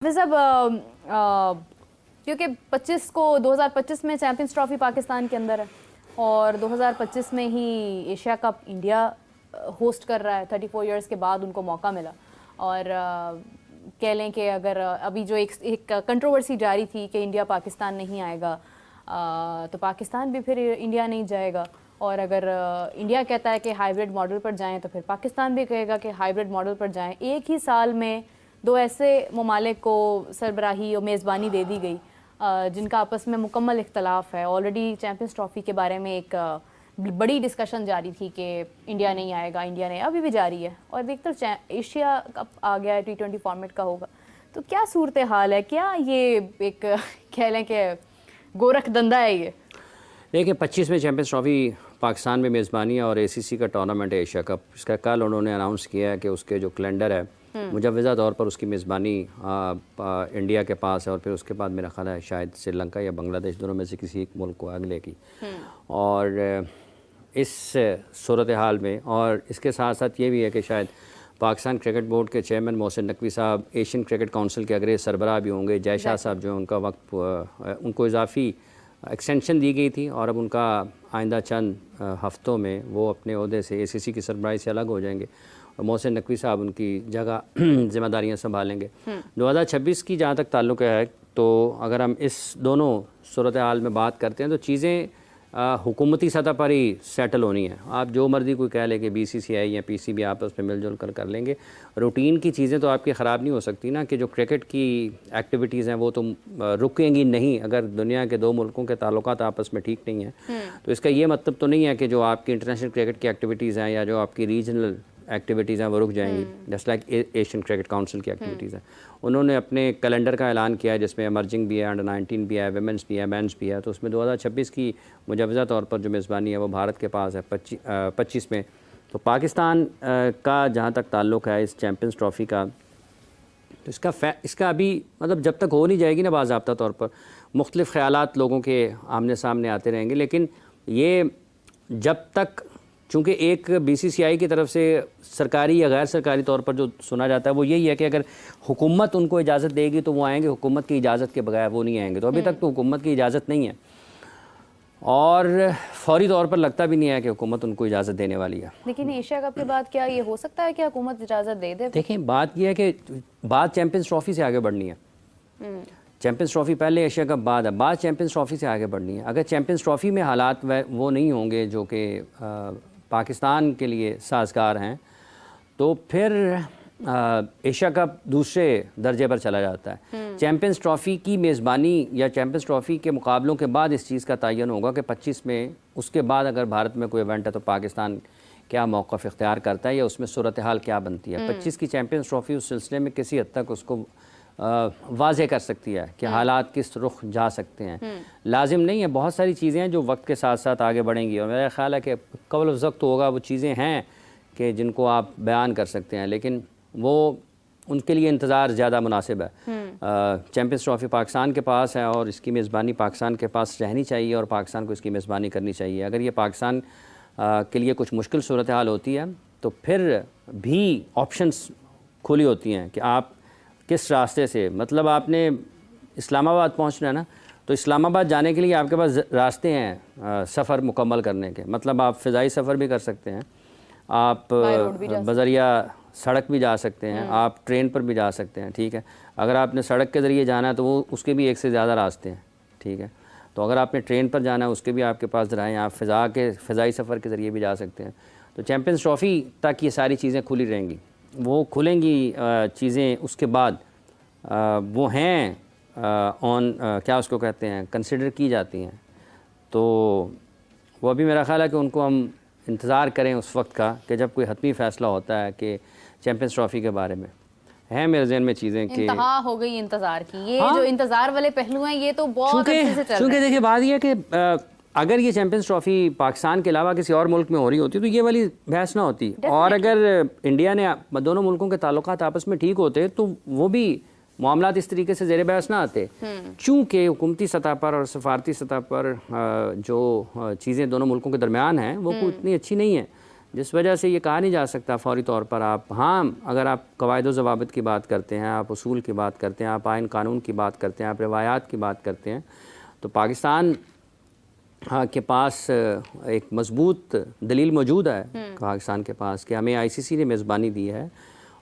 साहब क्योंकि 2025 में चैंपियंस ट्रॉफी पाकिस्तान के अंदर है और 2025 में ही एशिया कप इंडिया होस्ट कर रहा है। 34 इयर्स के बाद उनको मौका मिला और कह लें कि अगर अभी जो एक कंट्रोवर्सी जारी थी कि इंडिया पाकिस्तान नहीं आएगा तो पाकिस्तान भी फिर इंडिया नहीं जाएगा, और अगर इंडिया कहता है कि हाइब्रिड मॉडल पर जाएं तो फिर पाकिस्तान भी कहेगा कि हाइब्रिड मॉडल पर जाएं। एक ही साल में दो ऐसे ममालिक को सरबराही और मेज़बानी दे दी गई जिनका आपस में मुकम्मल इख्तलाफ है। ऑलरेडी चैंपियंस ट्रॉफी के बारे में एक बड़ी डिस्कशन जारी थी कि इंडिया नहीं आएगा, इंडिया नहीं, अभी भी जारी है। और एक तो एशिया कप आ गया है, T20 फॉर्मेट का होगा, तो क्या सूरत हाल है? क्या ये एक कह लें कि गोरख धंधा है ये? देखिए 25 में चैंपियंस ट्रॉफ़ी पाकिस्तान में मेज़बानी है और ACC का टूर्नामेंट है एशिया कप। इसका कल उन्होंने अनाउंस किया है कि उसके जो कैलेंडर है मुजव्वज़ा तौर पर उसकी मेज़बानी इंडिया के पास है और फिर उसके बाद मेरा ख्याल है शायद श्रीलंका या बांग्लादेश, दोनों में से किसी एक मुल्क को अगले की। और इस सूरत हाल में और इसके साथ साथ ये भी है कि शायद पाकिस्तान क्रिकेट बोर्ड के चेयरमैन मोहसिन नकवी साहब एशियन क्रिकेट काउंसिल के अगले सरबराह भी होंगे। जय शाह साहब जो उनका वक्त उनको इजाफी एक्सटेंशन दी गई थी और अब उनका आइंदा चंद हफ्तों में वो अपने ओहदे से ACC की सरबराही से अलग हो जाएंगे और मोहसिन नकवी साहब उनकी जगह जिम्मेदारियां संभालेंगे। 2026 की जहाँ तक ताल्लुक़ है तो अगर हम इस दोनों सूरत हाल में बात करते हैं तो चीज़ें हुकूमती सतह पर ही सेटल होनी है। आप जो मर्ज़ी कोई कह ले कि BCCI या PCB आपस में मिलजुल कर लेंगे, रूटीन की चीज़ें तो आपकी ख़राब नहीं हो सकती ना, कि जो क्रिकेट की एक्टिविटीज़ हैं वो तो रुकेंगी नहीं अगर दुनिया के दो मुल्कों के ताल्लुकात आपस में ठीक नहीं हैं। तो इसका ये मतलब तो नहीं है कि जो आपकी इंटरनेशनल क्रिकेट की एक्टिविटीज़ हैं या जो आपकी रीजनल एक्टिविटीज़ हैं वो रुक जाएंगी, just like Asian cricket council की एक्टिविटीज़ हैं। उन्होंने अपने कैलेंडर का ऐलान किया है जिसमें एमर्जिंग भी है, अंडर 19 भी है, वुमेंस भी है, मेंस भी है। तो उसमें 2026 की मुजव्वज़ा तौर पर जो मेज़बानी है वो भारत के पास है 25 में। तो पाकिस्तान का जहाँ तक ताल्लुक़ है इस चैम्पियंस ट्रॉफ़ी का, तो इसका अभी मतलब जब तक हो नहीं जाएगी ना बाज़ाब्ता तौर पर मुख्तलिफ़ ख़यालात लोगों के आमने सामने आते रहेंगे। लेकिन ये जब तक, चूँकि एक BCCI की तरफ से सरकारी या गैर सरकारी तौर पर जो सुना जाता है वो यही है कि अगर हुकूमत उनको इजाज़त देगी तो वो आएंगे, हुकूमत की इजाज़त के बगैर वो नहीं आएंगे। तो अभी तक तो हुकूमत की इजाज़त नहीं है और फौरी तौर पर लगता भी नहीं है कि हुकूमत उनको इजाज़त देने वाली है। लेकिन एशिया कप के बाद क्या ये हो सकता है कि हुकूमत इजाज़त दे दे? देखें बात यह है कि बात चैम्पियंस ट्रॉफ़ी से आगे बढ़नी है। चैम्पियंस ट्रॉफ़ी पहले, एशिया कप बाद है, बात चैम्पियंस ट्रॉफ़ी से आगे बढ़नी है। अगर चैम्पियंस ट्रॉफ़ी में हालात वो नहीं होंगे जो कि पाकिस्तान के लिए साजगार हैं तो फिर एशिया कप दूसरे दर्जे पर चला जाता है। चैम्पियंस ट्रॉफ़ी की मेज़बानी या चैम्पियंस ट्रॉफ़ी के मुकाबलों के बाद इस चीज़ का तयन होगा कि 25 में उसके बाद अगर भारत में कोई इवेंट है तो पाकिस्तान क्या मौक़िफ़ इख्तियार करता है या उसमें सूरत हाल क्या बनती है। 25 की चैम्पियंस ट्रॉफ़ी उस सिलसिले में किसी हद तक उसको वाज़े कर सकती है कि हालात किस रुख जा सकते हैं। लाजिम नहीं है, बहुत सारी चीज़ें हैं जो वक्त के साथ साथ आगे बढ़ेंगी और मेरा ख्याल है कि कबल वक्त होगा वो चीज़ें हैं कि जिनको आप बयान कर सकते हैं, लेकिन वो उनके लिए इंतज़ार ज़्यादा मुनासिब है। चैम्पियंस ट्रॉफ़ी पाकिस्तान के पास है और इसकी मेज़बानी पाकिस्तान के पास रहनी चाहिए और पाकिस्तान को इसकी मेज़बानी करनी चाहिए। अगर ये पाकिस्तान के लिए कुछ मुश्किल सूरत हाल होती है तो फिर भी ऑप्शंस खुली होती हैं कि आप किस रास्ते से, मतलब आपने इस्लामाबाद पहुंचना है ना, तो इस्लामाबाद जाने के लिए आपके पास रास्ते हैं सफ़र मुकम्मल करने के। मतलब आप फ़िज़ाई सफ़र भी कर सकते हैं, आप बज़रिया सड़क भी जा सकते हैं, आप ट्रेन पर भी जा सकते हैं, ठीक है। अगर आपने सड़क के ज़रिए जाना है तो वो उसके भी एक से ज़्यादा रास्ते हैं, ठीक है। तो अगर आपने ट्रेन पर जाना है उसके भी आपके पास ज़राएँ, आप फ़िज़ाई सफ़र के ज़रिए भी जा सकते हैं। तो चैम्पियंस ट्रॉफ़ी तक ये सारी चीज़ें खुली रहेंगी। वो खुलेंगी चीज़ें उसके बाद वो हैं क्या उसको कहते हैं, कंसिडर की जाती हैं। तो वो अभी मेरा ख़्याल है कि उनको हम इंतज़ार करें उस वक्त का कि जब कोई हतमी फ़ैसला होता है कि चैम्पियंस ट्रॉफ़ी के बारे में। है मेरे ज़हन में चीज़ें कि इंतहा हो गई इंतज़ार की। ये जो इंतज़ार वाले पहलू हैं ये तो बहुत अच्छे से चल रहे हैं। देखिए बात यह है कि अगर ये चैम्पियंस ट्रॉफ़ी पाकिस्तान के अलावा किसी और मुल्क में हो रही होती तो ये वाली बहस ना होती। और अगर इंडिया ने दोनों मुल्कों के ताल्लुकात आपस में ठीक होते तो वो भी मामलात इस तरीके से ज़ेर बहस ना आते। चूँकि हुकूमती सतह पर और सफारती सतह पर जो चीज़ें दोनों मुल्कों के दरमियान हैं वो कोई इतनी अच्छी नहीं है जिस वजह से ये कहा नहीं जा सकता फ़ौरी तौर पर आप, हाँ अगर आप कवायद व ज़वाबित की बात करते हैं, आप उसूल की बात करते हैं, आप आइन कानून की बात करते हैं, आप रिवायात की बात करते हैं, तो पाकिस्तान के पास एक मजबूत दलील मौजूद है पाकिस्तान के पास कि हमें ICC ने मेज़बानी दी है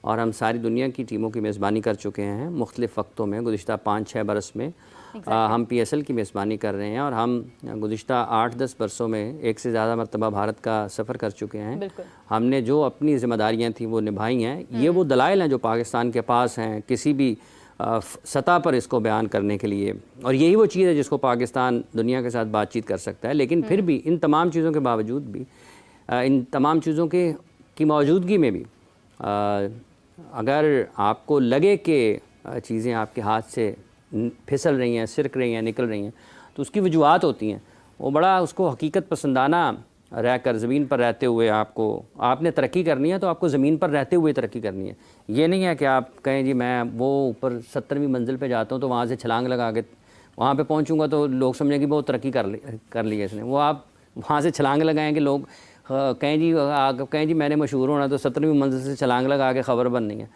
और हम सारी दुनिया की टीमों की मेज़बानी कर चुके हैं मुख्तलिफ़ वक्तों में। गुज़िश्ता 5-6 बरस में हम PSL की मेज़बानी कर रहे हैं और हम गुज़िश्ता 8-10 बरसों में एक से ज़्यादा मरतबा भारत का सफ़र कर चुके हैं। हमने जो अपनी ज़िम्मेदारियाँ थी वो निभाई हैं। ये वो दलाइल हैं जो पाकिस्तान के पास हैं किसी भी सतह पर इसको बयान करने के लिए, और यही वो चीज़ है जिसको पाकिस्तान दुनिया के साथ बातचीत कर सकता है। लेकिन फिर भी इन तमाम चीज़ों के बावजूद भी, इन तमाम चीज़ों की मौजूदगी में भी, अगर आपको लगे कि चीज़ें आपके हाथ से फिसल रही हैं, सिरक रही हैं, निकल रही हैं, तो उसकी वजूहत होती हैं। वो बड़ा उसको हकीकत पसंदाना रहकर ज़मीन पर रहते हुए आपने तरक्की करनी है तो आपको ज़मीन पर रहते हुए तरक्की करनी है। ये नहीं है कि आप कहें जी मैं वो ऊपर 70वीं मंजिल पे जाता हूँ तो वहाँ से छलांग लगा के वहाँ पे पहुँचूँगा तो लोग समझेंगे कि बहुत तरक्की कर ली है इसने। वो आप वहाँ से छलांग लगाएंगे, लोग कहें जी मैंने मशहूर होना तो 70वीं मंजिल से छलांग लगा के ख़बर बननी है।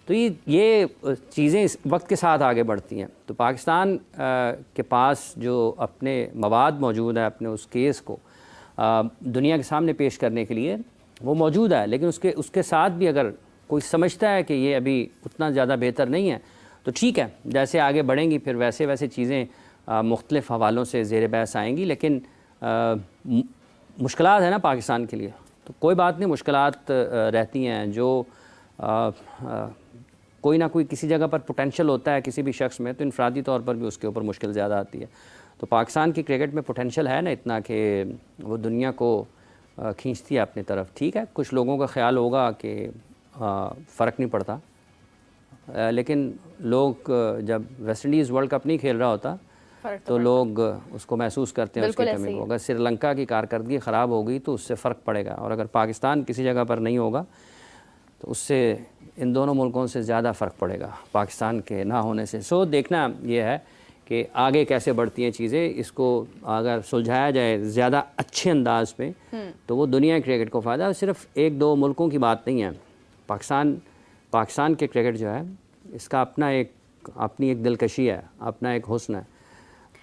तो ये चीज़ें इस वक्त के साथ आगे बढ़ती हैं। तो पाकिस्तान के पास जो अपने मवाद मौजूद है, अपने उस केस को दुनिया के सामने पेश करने के लिए वो मौजूद है, लेकिन उसके साथ भी अगर कोई समझता है कि ये अभी उतना ज़्यादा बेहतर नहीं है तो ठीक है, जैसे आगे बढ़ेंगी फिर वैसे वैसे चीज़ें मुख्तलिफ़ हवालों से ज़ेर बहस आएंगी। लेकिन मुश्किलात है ना पाकिस्तान के लिए, तो कोई बात नहीं, मुश्किलात रहती हैं। जो कोई ना कोई किसी जगह पर पोटेंशियल होता है किसी भी शख्स में, तो इनफरादी तौर पर भी उसके ऊपर मुश्किल ज़्यादा आती है। तो पाकिस्तान की क्रिकेट में पोटेंशियल है ना इतना कि वो दुनिया को खींचती है अपनी तरफ। ठीक है, कुछ लोगों का ख्याल होगा कि फ़र्क नहीं पड़ता, लेकिन लोग जब वेस्ट इंडीज़ वर्ल्ड कप नहीं खेल रहा होता तो लोग उसको महसूस करते हैं उसकी कमी को। अगर श्रीलंका की कारकर्दगी ख़राब होगी तो उससे फ़र्क पड़ेगा, और अगर पाकिस्तान किसी जगह पर नहीं होगा तो उससे इन दोनों मुल्कों से ज़्यादा फ़र्क पड़ेगा पाकिस्तान के ना होने से। सो देखना ये है कि आगे कैसे बढ़ती हैं चीज़ें। इसको अगर सुलझाया जाए ज़्यादा अच्छे अंदाज में तो वो दुनिया की क्रिकेट को फ़ायदा, सिर्फ 1-2 मुल्कों की बात नहीं है। पाकिस्तान के क्रिकेट जो है इसका अपनी एक दिलकशी है, अपना एक हुस्न है।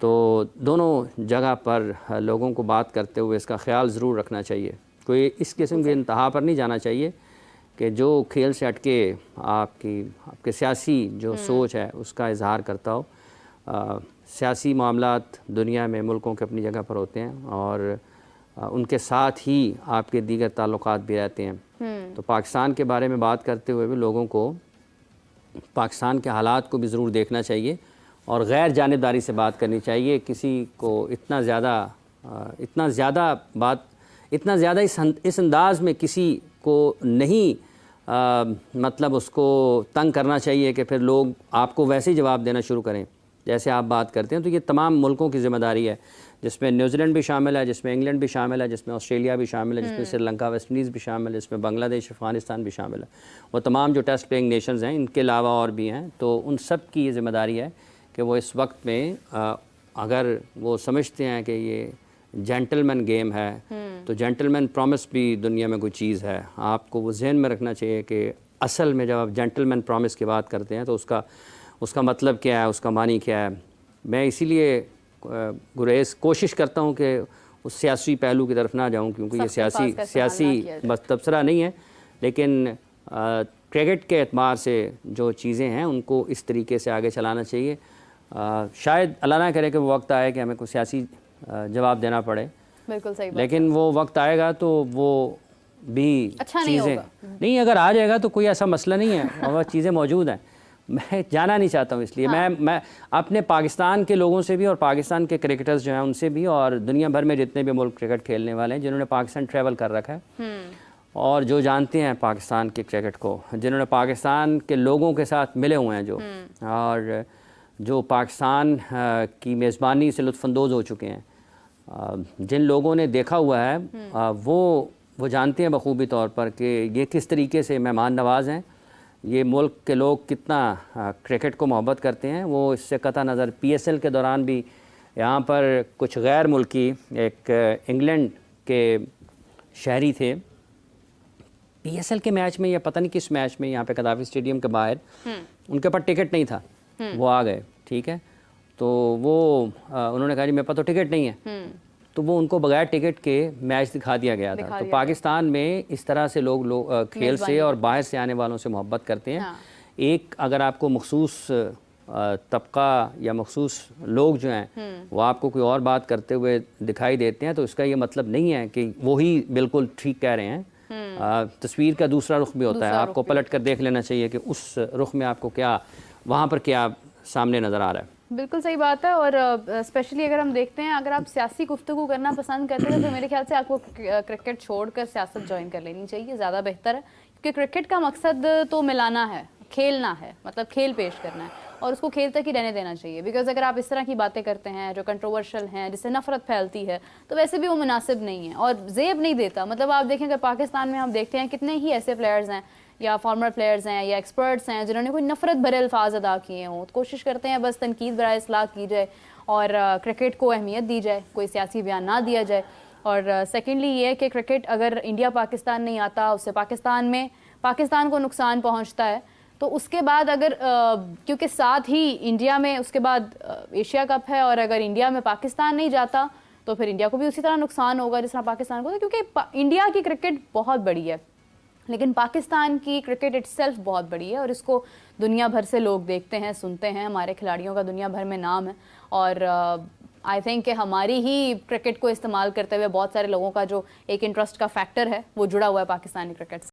तो दोनों जगह पर लोगों को बात करते हुए इसका ख्याल ज़रूर रखना चाहिए। कोई इस किस्म की इंतहा पर नहीं जाना चाहिए कि जो खेल से हटके आपके सियासी जो सोच है उसका इजहार करता हो। सियासी मामलात दुनिया में मुल्कों के अपनी जगह पर होते हैं और उनके साथ ही आपके दीगर ताल्लुकात भी रहते हैं। तो पाकिस्तान के बारे में बात करते हुए भी लोगों को पाकिस्तान के हालात को भी ज़रूर देखना चाहिए और गैर जानिबदारी से बात करनी चाहिए। किसी को इतना ज़्यादा इस अंदाज़ में किसी को नहीं मतलब उसको तंग करना चाहिए कि फिर लोग आपको वैसे ही जवाब देना शुरू करें जैसे आप बात करते हैं। तो ये तमाम मुल्कों की ज़िम्मेदारी है, जिसमें न्यूजीलैंड भी शामिल है, जिसमें इंग्लैंड भी शामिल है, जिसमें ऑस्ट्रेलिया भी शामिल है, जिसमें श्रीलंका वेस्ट इंडीज़ भी शामिल है, जिसमें बांग्लादेश अफ़गानिस्तान भी शामिल है। वो तमाम जो टेस्ट प्लेइंग नेशंस हैं, इनके अलावा और भी हैं। तो उन सब की ये ज़िम्मेदारी है कि वो इस वक्त में अगर वो समझते हैं कि ये जेंटलमैन गेम है तो जेंटलमैन प्रॉमिस भी दुनिया में कोई चीज़ है। आपको वो जहन में रखना चाहिए कि असल में जब आप जेंटलमैन प्रॉमिस की बात करते हैं तो उसका मतलब क्या है, उसका मानी क्या है। मैं इसीलिए गुरेज कोशिश करता हूँ कि उस सियासी पहलू की तरफ ना जाऊँ, क्योंकि ये सियासी बस तबसरा नहीं है, लेकिन क्रिकेट के एतबार से जो चीज़ें हैं उनको इस तरीके से आगे चलाना चाहिए। शायद अल्लाह ना करे कि वो वक्त आए कि हमें कोई सियासी जवाब देना पड़े, बिल्कुल सही बात, लेकिन वो वक्त आएगा तो वो भी अच्छा चीज़ें नहीं अगर आ जाएगा तो कोई ऐसा मसला नहीं है और वह चीज़ें मौजूद हैं। मैं जाना नहीं चाहता हूँ, इसलिए मैं अपने पाकिस्तान के लोगों से भी और पाकिस्तान के क्रिकेटर्स जो हैं उनसे भी और दुनिया भर में जितने भी मुल्क क्रिकेट खेलने वाले हैं जिन्होंने पाकिस्तान ट्रैवल कर रखा है और जो जानते हैं पाकिस्तान के क्रिकेट को, जिन्होंने पाकिस्तान के लोगों के साथ मिले हुए हैं, जो और जो पाकिस्तान की मेज़बानी से लुत्फ़अंदोज़ हो चुके हैं, जिन लोगों ने देखा हुआ है वो जानते हैं बखूबी तौर पर कि ये किस तरीके से मेहमान नवाज़ हैं, ये मुल्क के लोग कितना क्रिकेट को मोहब्बत करते हैं। वो इससे कतई नज़र PSL के दौरान भी यहाँ पर कुछ गैर मुल्की एक इंग्लैंड के शहरी थे PSL के मैच में या पता नहीं किस मैच में यहाँ पे कदाफी स्टेडियम के बाहर उनके पास टिकट नहीं था, वो आ गए, ठीक है, तो वो उन्होंने कहा जी मेरे पास तो टिकट नहीं है, तो वो उनको बगैर टिकट के मैच दिखा दिया गया था। तो पाकिस्तान में इस तरह से लोग खेल से और बाहर से आने वालों से मोहब्बत करते हैं। एक अगर आपको मखसूस तबका या मखसूस लोग जो हैं वो आपको कोई और बात करते हुए दिखाई देते हैं, तो इसका ये मतलब नहीं है कि वही बिल्कुल ठीक कह रहे हैं। तस्वीर का दूसरा रुख भी होता है, आपको पलट कर देख लेना चाहिए कि उस रुख में आपको क्या, वहाँ पर क्या सामने नज़र आ रहा है। बिल्कुल सही बात है। और स्पेशली अगर हम देखते हैं, अगर आप सियासी गुफ्तगू करना पसंद करते हैं तो मेरे ख्याल से आपको क्रिकेट छोड़कर सियासत ज्वाइन कर लेनी चाहिए, ज़्यादा बेहतर है। क्योंकि क्रिकेट का मकसद तो मिलाना है, खेलना है, मतलब खेल पेश करना है, और उसको खेल तक ही रहने देना चाहिए। बिकॉज अगर आप इस तरह की बातें करते हैं जो कंट्रोवर्शियल हैं, जिससे नफरत फैलती है, तो वैसे भी वो मुनासिब नहीं है और जेब नहीं देता। मतलब आप देखें, अगर पाकिस्तान में हम देखते हैं कितने ही ऐसे प्लेयर्स हैं या फॉर्मर प्लेयर्स हैं या एक्सपर्ट्स हैं जिन्होंने कोई नफरत भरे अल्फाज अदा किए हों, तो कोशिश करते हैं बस तनकीद बराए इस्लाह की जाए और क्रिकेट को अहमियत दी जाए, कोई सियासी बयान ना दिया जाए। और सेकेंडली ये है कि क्रिकेट अगर इंडिया पाकिस्तान नहीं आता, उससे पाकिस्तान को नुकसान पहुँचता है, तो उसके बाद अगर क्योंकि साथ ही इंडिया में उसके बाद एशिया कप है, और अगर इंडिया में पाकिस्तान नहीं जाता तो फिर इंडिया को भी उसी तरह नुकसान होगा जिस तरह पाकिस्तान को। क्योंकि इंडिया की क्रिकेट बहुत बड़ी है, लेकिन पाकिस्तान की क्रिकेट इटसेल्फ बहुत बड़ी है और इसको दुनिया भर से लोग देखते हैं, सुनते हैं। हमारे खिलाड़ियों का दुनिया भर में नाम है, और आई थिंक कि हमारी ही क्रिकेट को इस्तेमाल करते हुए बहुत सारे लोगों का जो एक इंटरेस्ट का फैक्टर है वो जुड़ा हुआ है पाकिस्तानी क्रिकेट से।